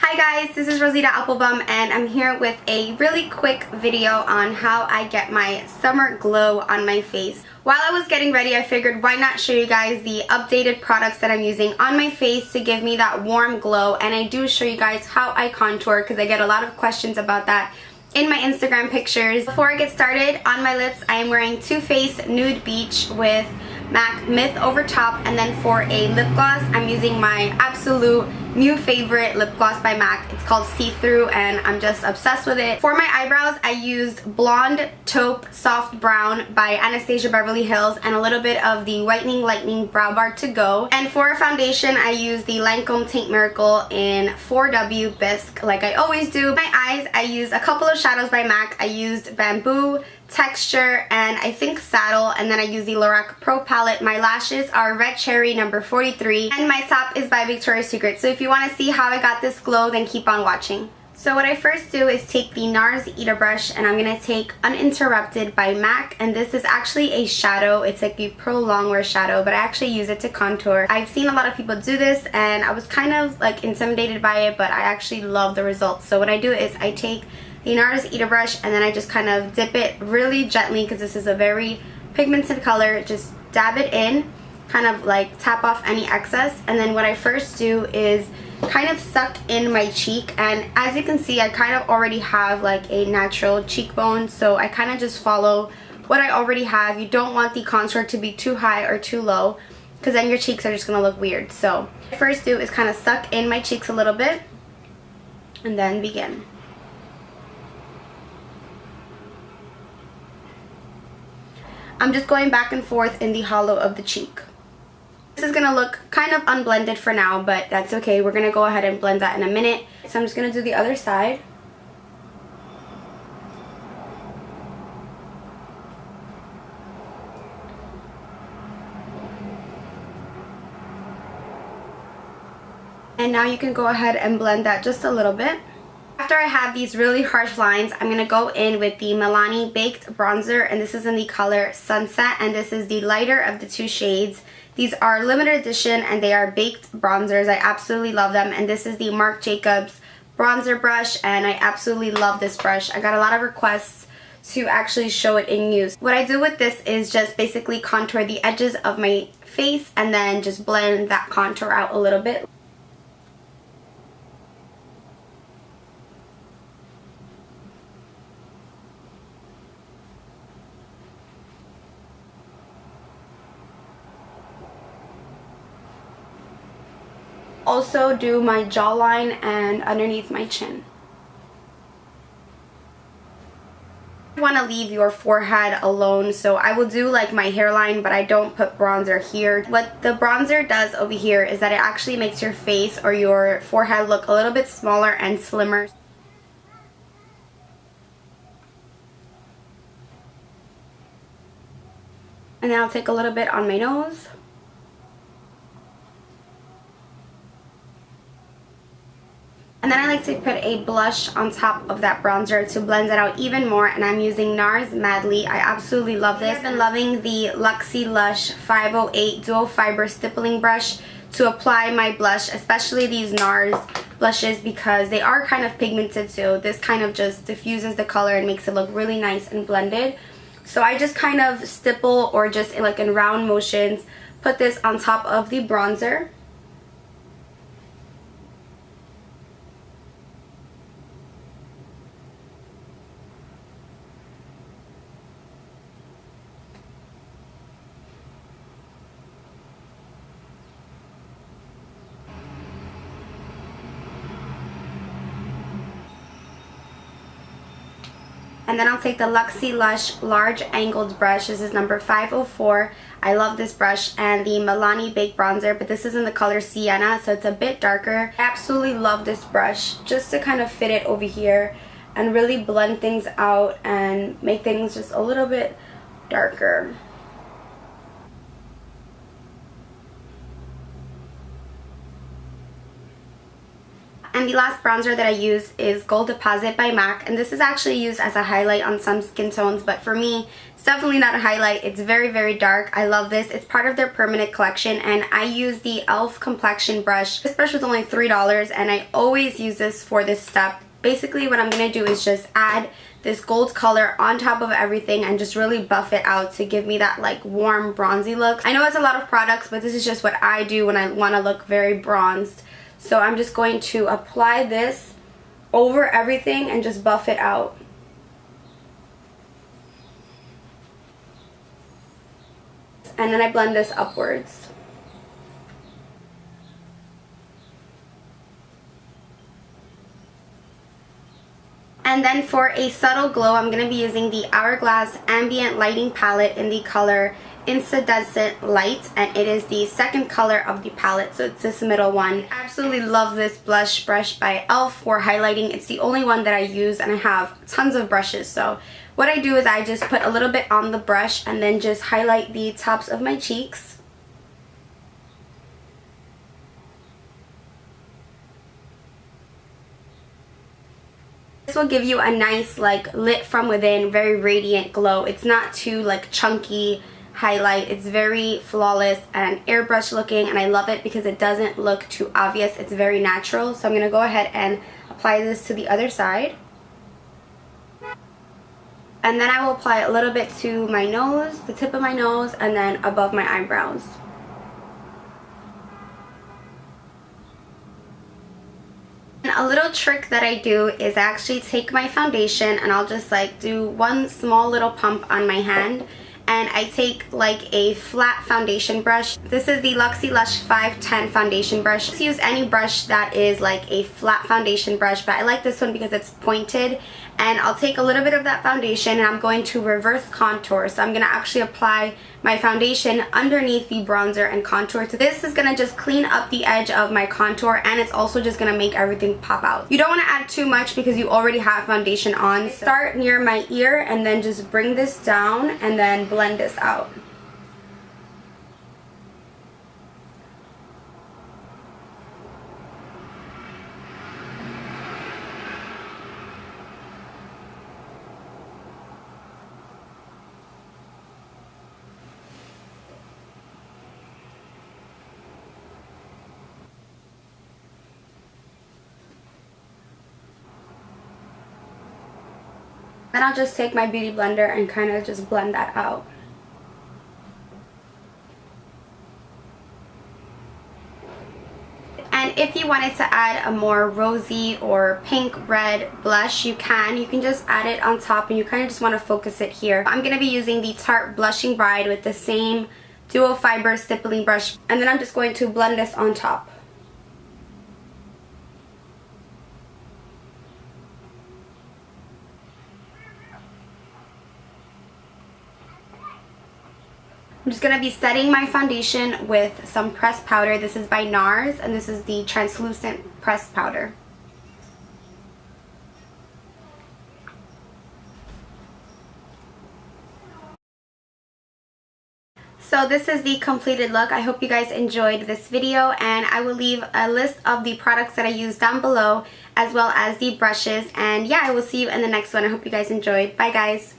Hi guys, this is Rosita Applebum and I'm here with a really quick video on how I get my summer glow on my face. While I was getting ready, I figured why not show you guys the updated products that I'm using on my face to give me that warm glow, and I do show you guys how I contour because I get a lot of questions about that in my Instagram pictures. Before I get started, on my lips I am wearing Too Faced Nude Beach with MAC Myth Over Top, and then for a lip gloss I'm using my absolute new favorite lip gloss by MAC. It's called See Through and I'm just obsessed with it. For my eyebrows I used Blonde Taupe Soft Brown by Anastasia Beverly Hills and a little bit of the Whitening Lightning Brow Bar to go. And for a foundation I used the Lancome Teint Miracle in 4W Bisque like I always do. My eyes I used a couple of shadows by MAC. I used Bamboo, Texture, and I think Saddle, and then I use the Lorac Pro palette. My lashes are Red Cherry number 43 and my top is by Victoria's Secret. So if you want to see how I got this glow, then keep on watching. So what I first do is take the NARS Ita brush and I'm going to take Uninterrupted by MAC, and this is actually a shadow. It's like a pro longwear shadow, but I actually use it to contour. I've seen a lot of people do this and I was kind of like intimidated by it, but I actually love the results. So what I do is I take the NARS Ita brush and then I just kind of dip it really gently because this is a very pigmented color. Just dab it in, kind of like tap off any excess, and then what I first do is kind of suck in my cheek, and as you can see I kind of already have like a natural cheekbone, so I kind of just follow what I already have. You don't want the contour to be too high or too low because then your cheeks are just going to look weird. So what I first do is kind of suck in my cheeks a little bit and then begin. I'm just going back and forth in the hollow of the cheek. This is going to look kind of unblended for now, but that's okay. We're going to go ahead and blend that in a minute. So I'm just going to do the other side. And now you can go ahead and blend that just a little bit. After I have these really harsh lines, I'm going to go in with the Milani Baked Bronzer, and this is in the color Sunset, and this is the lighter of the two shades. These are limited edition and they are baked bronzers. I absolutely love them, and this is the Marc Jacobs bronzer brush and I absolutely love this brush. I got a lot of requests to actually show it in use. What I do with this is just basically contour the edges of my face and then just blend that contour out a little bit. Also do my jawline and underneath my chin. You want to leave your forehead alone, so I will do like my hairline, but I don't put bronzer here. What the bronzer does over here is that it actually makes your face or your forehead look a little bit smaller and slimmer. And then I'll take a little bit on my nose. And then I like to put a blush on top of that bronzer to blend it out even more, and I'm using NARS Madly. I absolutely love this. I've been loving the Luxie Lush 508 Dual Fiber Stippling Brush to apply my blush, especially these NARS blushes because they are kind of pigmented, so this kind of just diffuses the color and makes it look really nice and blended. So I just kind of stipple or just like in round motions put this on top of the bronzer. And then I'll take the Luxie Lush Large Angled Brush. This is number 504. I love this brush, and the Milani Baked Bronzer, but this is in the color Sienna, so it's a bit darker. I absolutely love this brush just to kind of fit it over here and really blend things out and make things just a little bit darker. And the last bronzer that I use is Gold Deposit by MAC, and this is actually used as a highlight on some skin tones, but for me, it's definitely not a highlight. It's very, very dark. I love this. It's part of their permanent collection, and I use the e.l.f. complexion brush. This brush was only $3, and I always use this for this step. Basically, what I'm going to do is just add this gold color on top of everything and just really buff it out to give me that like warm bronzy look. I know it's a lot of products, but this is just what I do when I want to look very bronzed. So I'm just going to apply this over everything and just buff it out. And then I blend this upwards. And then for a subtle glow, I'm going to be using the Hourglass Ambient Lighting Palette in the color Incandescent Light, and it is the second color of the palette, so it's this middle one. I absolutely love this blush brush by e.l.f. for highlighting. It's the only one that I use, and I have tons of brushes. So what I do is I just put a little bit on the brush and then just highlight the tops of my cheeks. This will give you a nice like lit from within, very radiant glow. It's not too like chunky highlight. It's very flawless and airbrush looking, and I love it because it doesn't look too obvious. It's very natural. So I'm going to go ahead and apply this to the other side. And then I will apply a little bit to my nose, the tip of my nose, and then above my eyebrows. A little trick that I do is I actually take my foundation and I'll just like do one small little pump on my hand, and I take like a flat foundation brush. This is the Luxie Lush 510 foundation brush. Just use any brush that is like a flat foundation brush, but I like this one because it's pointed. And I'll take a little bit of that foundation and I'm going to reverse contour. So I'm going to actually apply my foundation underneath the bronzer and contour. So this is going to just clean up the edge of my contour, and it's also just going to make everything pop out. You don't want to add too much because you already have foundation on. Start near my ear and then just bring this down and then blend this out. Then I'll just take my beauty blender and kind of just blend that out. And if you wanted to add a more rosy or pink red blush, you can. You can just add it on top, and you kind of just want to focus it here. I'm going to be using the Tarte Blushing Bride with the same dual fiber stippling brush, and then I'm just going to blend this on top. I'm just going to be setting my foundation with some pressed powder. This is by NARS, and this is the translucent pressed powder. So this is the completed look. I hope you guys enjoyed this video, and I will leave a list of the products that I use down below, as well as the brushes. And yeah, I will see you in the next one. I hope you guys enjoyed. Bye guys.